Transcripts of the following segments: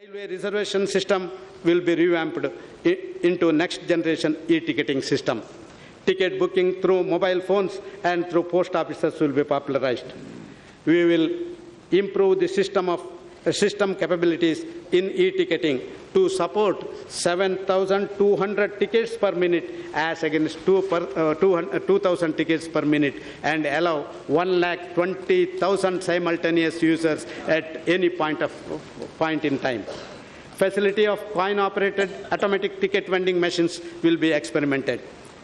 Railway reservation system will be revamped into next generation e-ticketing system. Ticket booking through mobile phones and through post offices will be popularized. We will improve the system capabilities in e-ticketing to support 7,200 tickets per minute as against 2,000 tickets per minute and allow 1,20,000 simultaneous users at any point in time. Facility of coin-operated automatic ticket vending machines will be experimented.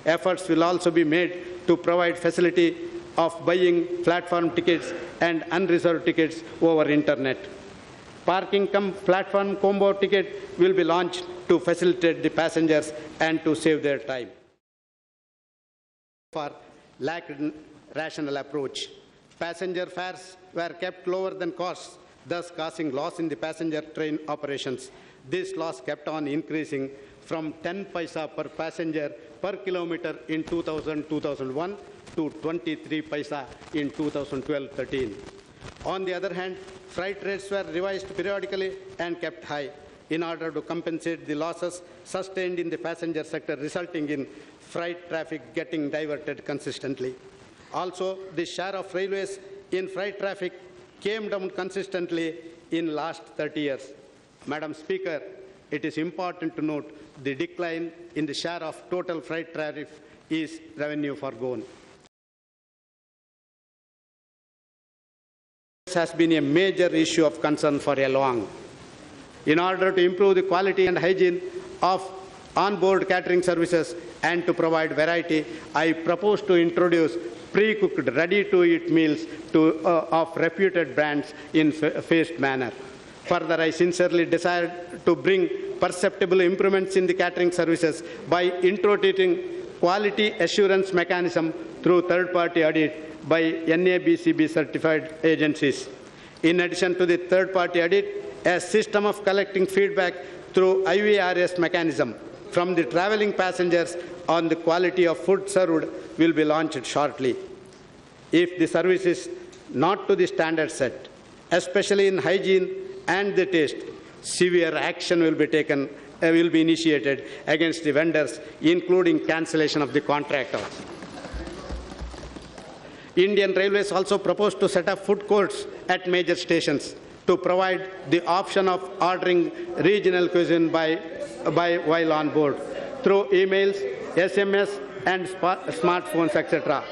Efforts will also be made to provide facility of buying platform tickets and unreserved tickets over internet. Parking cum platform combo ticket will be launched to facilitate the passengers and to save their time. For lacked rational approach, passenger fares were kept lower than costs, thus causing loss in the passenger train operations. This loss kept on increasing from 10 paisa per passenger per kilometer in 2000-2001 to 23 paisa in 2012-13. On the other hand, freight rates were revised periodically and kept high in order to compensate the losses sustained in the passenger sector, resulting in freight traffic getting diverted consistently. Also, the share of railways in freight traffic came down consistently in last 30 years. Madam Speaker, it is important to note the decline in the share of total freight tariff is revenue forgone. This has been a major issue of concern for a long. In order to improve the quality and hygiene of on-board catering services and to provide variety, I propose to introduce pre-cooked, ready-to-eat meals of reputed brands in phased manner. Further, I sincerely desire to bring perceptible improvements in the catering services by introducing quality assurance mechanism through third-party audit by NABCB certified agencies. In addition to the third-party audit, a system of collecting feedback through IVRS mechanism from the traveling passengers on the quality of food served will be launched shortly. If the service is not to the standard set, especially in hygiene and the taste, severe action will be initiated against the vendors, including cancellation of the contract. Indian Railways also proposed to set up food courts at major stations to provide the option of ordering regional cuisine while on board through emails, SMS, and smartphones, etc.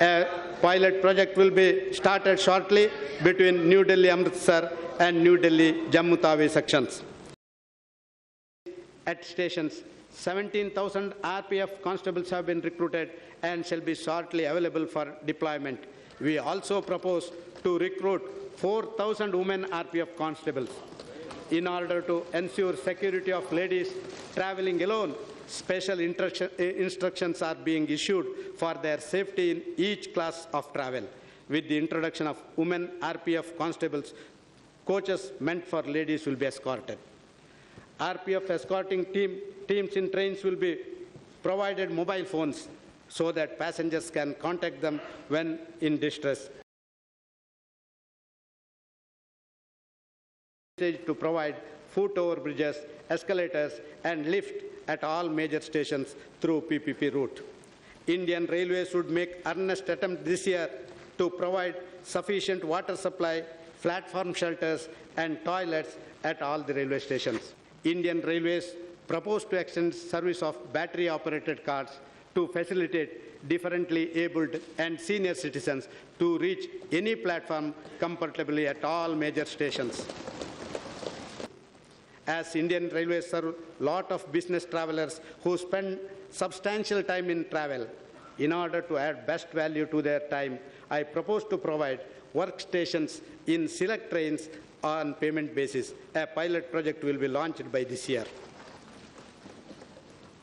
A pilot project will be started shortly between New Delhi Amritsar and New Delhi Jammu Tawi sections. At stations, 17,000 RPF constables have been recruited and shall be shortly available for deployment. We also propose to recruit 4,000 women RPF constables. In order to ensure security of ladies traveling alone, special instructions are being issued for their safety in each class of travel. With the introduction of women RPF constables, coaches meant for ladies will be escorted. RPF escorting teams in trains will be provided mobile phones so that passengers can contact them when in distress. To provide foot overbridges, escalators, and lift at all major stations through PPP route. Indian Railways would make earnest attempt this year to provide sufficient water supply, platform shelters, and toilets at all the railway stations. Indian Railways propose to extend service of battery-operated cars to facilitate differently abled and senior citizens to reach any platform comfortably at all major stations. As Indian Railways serve a lot of business travelers who spend substantial time in travel, in order to add best value to their time, I propose to provide workstations in select trains on payment basis. A pilot project will be launched by this year.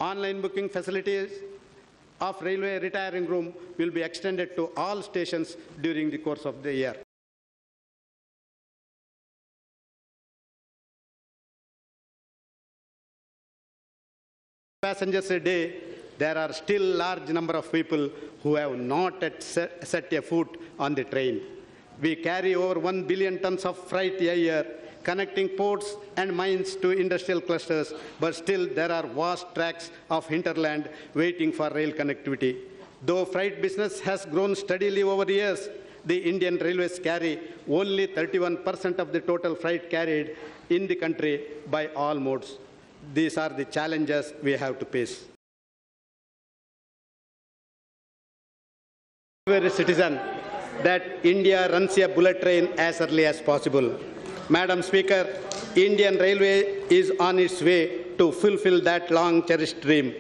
Online booking facilities of railway retiring room will be extended to all stations during the course of the year. Passengers a day, there are still large number of people who have not yet set a foot on the train. We carry over 1 billion tons of freight a year, connecting ports and mines to industrial clusters, but still there are vast tracts of hinterland waiting for rail connectivity. Though freight business has grown steadily over the years, the Indian railways carry only 31% of the total freight carried in the country by all modes. These are the challenges we have to face. Every citizen that India runs a bullet train as early as possible. Madam Speaker, Indian Railway is on its way to fulfill that long cherished dream.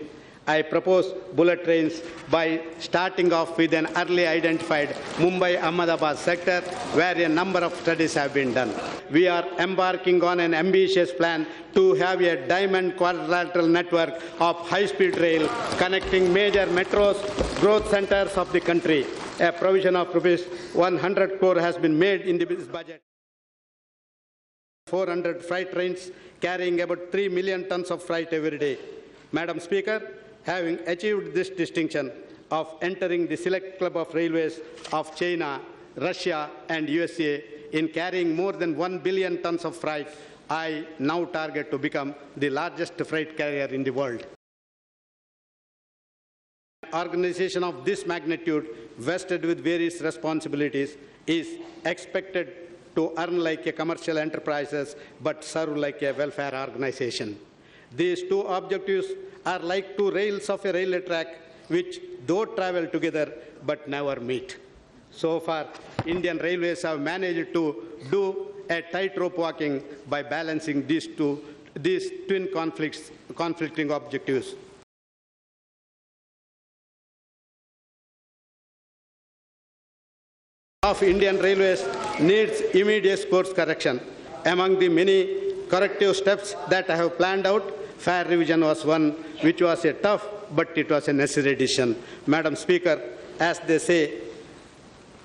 I propose bullet trains by starting off with an early identified Mumbai-Ahmedabad sector where a number of studies have been done. We are embarking on an ambitious plan to have a diamond quadrilateral network of high-speed rail connecting major metros, growth centers of the country. A provision of rupees 100 crore has been made in this budget. 400 freight trains carrying about 3 million tons of freight every day. Madam Speaker, having achieved this distinction of entering the select club of railways of China, Russia, and USA in carrying more than 1 billion tons of freight, I now target to become the largest freight carrier in the world. An organization of this magnitude, vested with various responsibilities, is expected to earn like a commercial enterprises but serve like a welfare organization. These two objectives are like two rails of a railway track which though travel together but never meet. So far, Indian Railways have managed to do a tightrope walking by balancing these twin conflicting objectives. Of Indian Railways needs immediate course correction. Among the many corrective steps that I have planned out, fare revision was one which was a tough, but it was a necessary decision. Madam Speaker, as they say,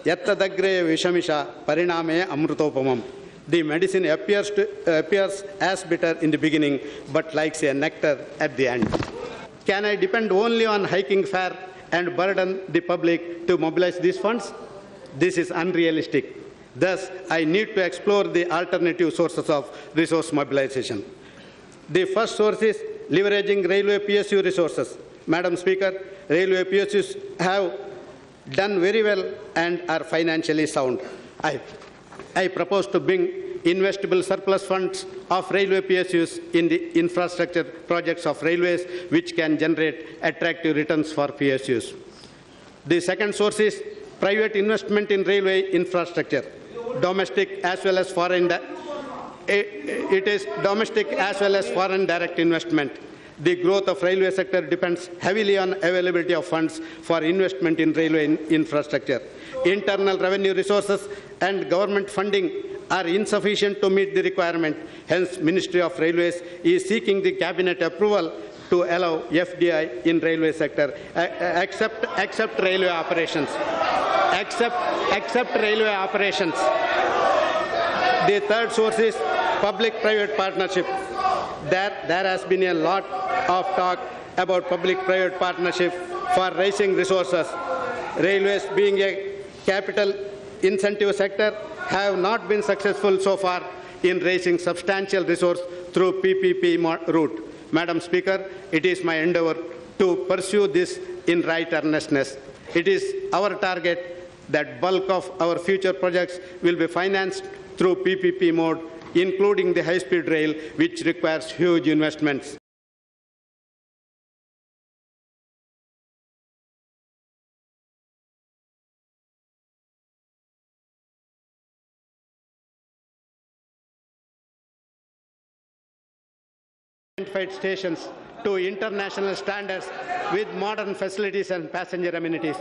yattadagre vishamisha pariname amrutopamam. The medicine appears as bitter in the beginning, but like a nectar at the end. Can I depend only on hiking fare and burden the public to mobilize these funds? This is unrealistic. Thus, I need to explore the alternative sources of resource mobilization. The first source is leveraging railway PSU resources. Madam Speaker, railway PSUs have done very well and are financially sound. I propose to bring investable surplus funds of railway PSUs in the infrastructure projects of railways which can generate attractive returns for PSUs. The second source is private investment in railway infrastructure, domestic as well as foreign. It is domestic as well as foreign direct investment. The growth of railway sector depends heavily on availability of funds for investment in railway infrastructure. Internal revenue resources and government funding are insufficient to meet the requirement. Hence, Ministry of Railways is seeking the cabinet approval to allow FDI in railway sector, except railway operations. Except railway operations. The third source is public-private partnership. There has been a lot of talk about public-private partnership for raising resources. Railways, being a capital incentive sector, have not been successful so far in raising substantial resource through PPP route. Madam Speaker, it is my endeavour to pursue this in right earnestness. It is our target that bulk of our future projects will be financed through PPP mode, including the high-speed rail, which requires huge investments. Identified stations to international standards with modern facilities and passenger amenities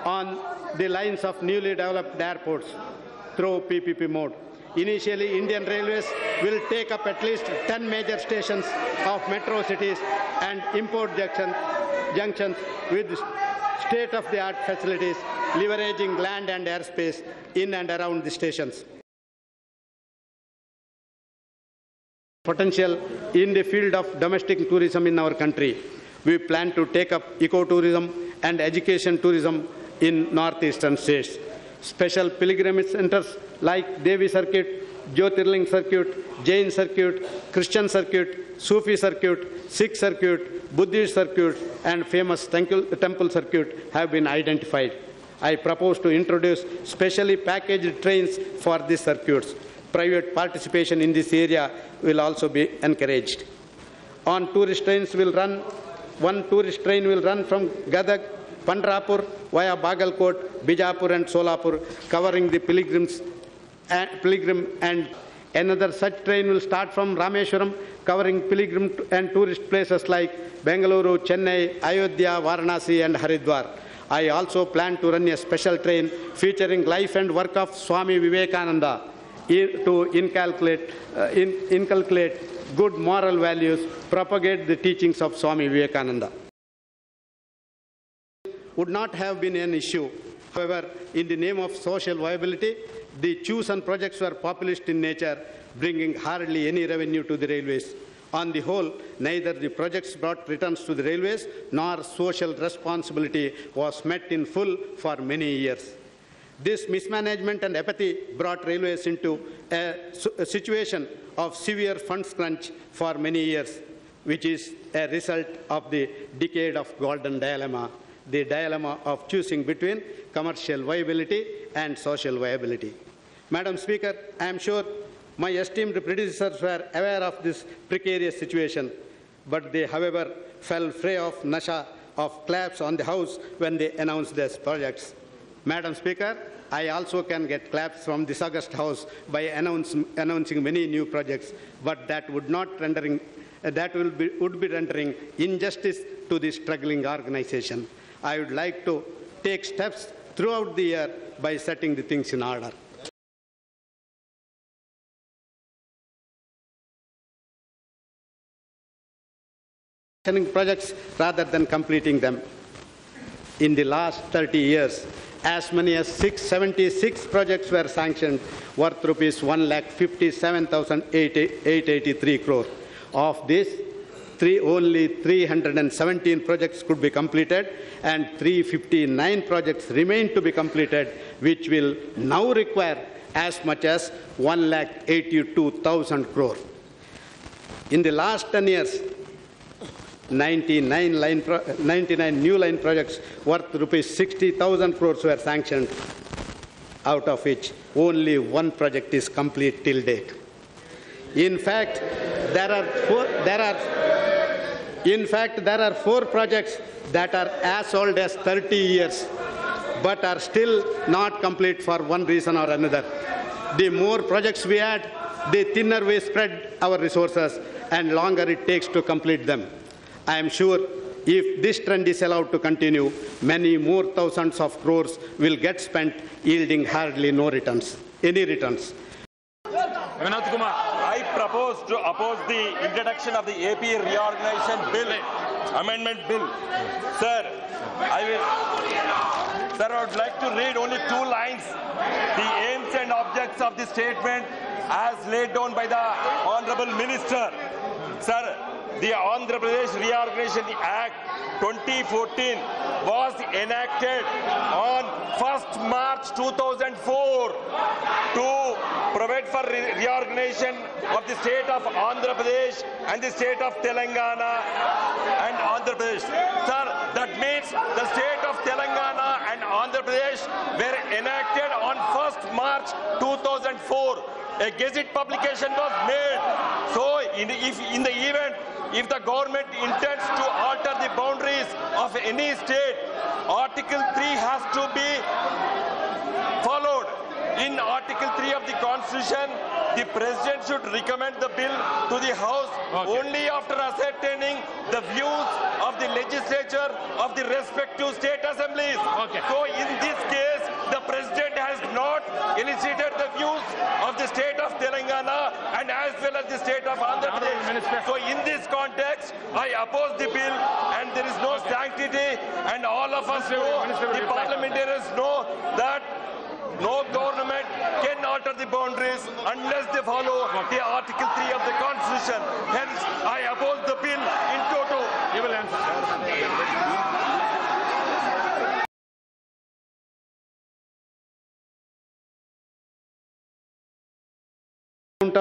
on the lines of newly developed airports through PPP mode. Initially, Indian Railways will take up at least 10 major stations of metro cities and import junctions with state-of-the-art facilities, leveraging land and airspace in and around the stations. Potential in the field of domestic tourism in our country. We plan to take up ecotourism and education tourism in northeastern states. Special pilgrimage centers like Devi Circuit, Jyotirling Circuit, Jain Circuit, Christian Circuit, Sufi Circuit, Sikh Circuit, Buddhist Circuit, and famous temple circuit have been identified. I propose to introduce specially packaged trains for these circuits. Private participation in this area will also be encouraged. One tourist train will run from Gadag, Pandrapur via Bagalkot, Bijapur and Solapur, covering the pilgrim, and another such train will start from Rameshwaram, covering pilgrim and tourist places like Bengaluru, Chennai, Ayodhya, Varanasi and Haridwar. I also plan to run a special train featuring life and work of Swami Vivekananda to inculcate good moral values, propagate the teachings of Swami Vivekananda. Would not have been an issue. However, in the name of social viability, the chosen projects were populist in nature, bringing hardly any revenue to the railways. On the whole, neither the projects brought returns to the railways nor social responsibility was met in full for many years. This mismanagement and apathy brought railways into a situation of severe funds crunch for many years, which is a result of the decade of golden dilemma, the dilemma of choosing between commercial viability and social viability. Madam Speaker, I am sure my esteemed predecessors were aware of this precarious situation, but they, however, fell prey of nasha of claps on the House when they announced these projects. Madam Speaker, I also can get claps from this august House by announcing many new projects, but that would be rendering injustice to the struggling organization. I would like to take steps throughout the year by setting the things in order. Projects rather than completing them. In the last 30 years, as many as 676 projects were sanctioned worth rupees 1,57,883 crore. Of this, only 317 projects could be completed and 359 projects remain to be completed, which will now require as much as 1,82,000 crore. In the last 10 years, 99 new line projects worth rupees 60,000 crores were sanctioned, out of which only one project is complete till date. In fact, there are four projects that are as old as 30 years, but are still not complete for one reason or another. The more projects we add, the thinner we spread our resources and longer it takes to complete them. I am sure if this trend is allowed to continue, many more thousands of crores will get spent, yielding hardly any returns. I propose to oppose the introduction of the AP Reorganization Bill, Amendment Bill. Sir, I would like to read only 2 lines. The aims and objects of the statement as laid down by the Honorable Minister. Sir, the Andhra Pradesh Reorganization Act 2014 was enacted on 1st March 2004 to provide for reorganization of the state of Andhra Pradesh and the state of Telangana and Andhra Pradesh. Sir, that means the state of Telangana and Andhra Pradesh were enacted on 1st March 2004. A gazette publication was made. So, in the event if the government intends to alter the boundaries of any state, Article 3 has to be followed. In Article 3 of the Constitution, the President should recommend the bill to the House only after ascertaining the views of the legislature of the respective state assemblies. So in this case, the President has not elicited the views of the state of Telangana and as well as the state of Andhra Pradesh. So in this context, I oppose the bill and there is no sanctity, and all of us know, the parliamentarians know that no government can alter the boundaries unless they follow the Article 3 of the Constitution. Hence, I oppose the bill in toto. You will answer.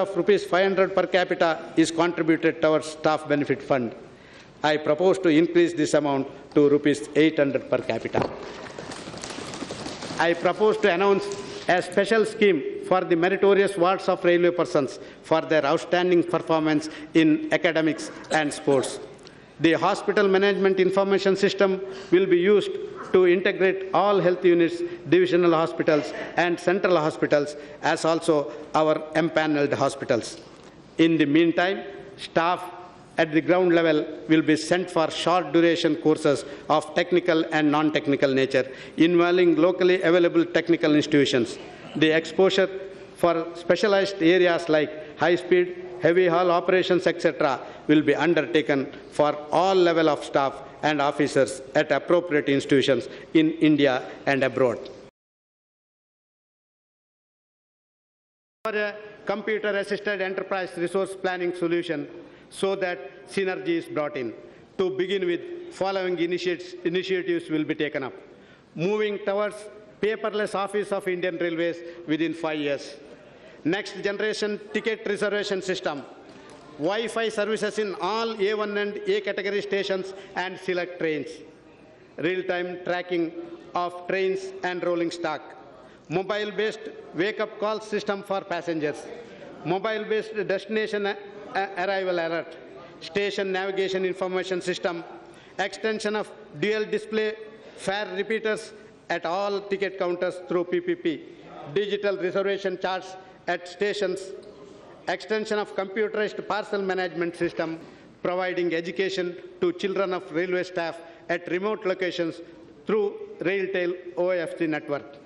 of rupees 500 per capita is contributed towards staff benefit fund. I propose to increase this amount to rupees 800 per capita. I propose to announce a special scheme for the meritorious wards of railway persons for their outstanding performance in academics and sports. The hospital management information system will be used to integrate all health units, divisional hospitals and central hospitals, as also our empaneled hospitals. In the meantime, staff at the ground level will be sent for short duration courses of technical and non-technical nature involving locally available technical institutions. The exposure for specialized areas like high-speed, heavy haul operations, etc. will be undertaken for all levels of staff and officers at appropriate institutions in India and abroad. For a computer-assisted enterprise resource planning solution so that synergy is brought in. To begin with, following initiatives will be taken up. Moving towards paperless Office of Indian Railways within 5 years. Next generation ticket reservation system. Wi-Fi services in all A1 and A category stations and select trains. Real-time tracking of trains and rolling stock. Mobile-based wake-up call system for passengers. Mobile-based destination arrival alert. Station navigation information system. Extension of dual display fare repeaters at all ticket counters through PPP. Digital reservation charts at stations. Extension of computerized parcel management system, providing education to children of railway staff at remote locations through Railtail OFC network.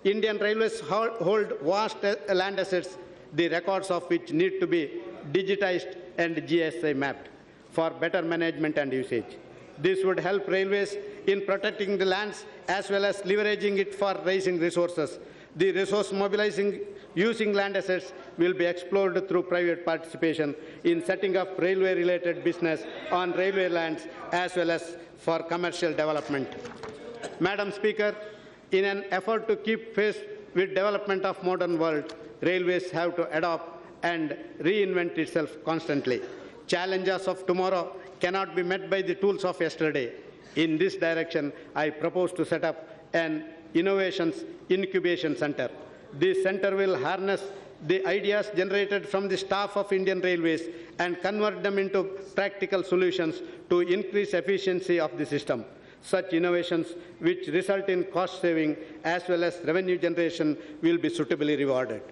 Indian Railways hold vast land assets, the records of which need to be digitized and GSI mapped for better management and usage. This would help railways in protecting the lands as well as leveraging it for raising resources. The resource mobilizing using land assets will be explored through private participation in setting up railway-related business on railway lands as well as for commercial development. Madam Speaker, in an effort to keep pace with development of modern world, railways have to adopt and reinvent itself constantly. Challenges of tomorrow cannot be met by the tools of yesterday. In this direction, I propose to set up an Innovations Incubation Center. This center will harness the ideas generated from the staff of Indian Railways and convert them into practical solutions to increase efficiency of the system. Such innovations, which result in cost saving as well as revenue generation, will be suitably rewarded.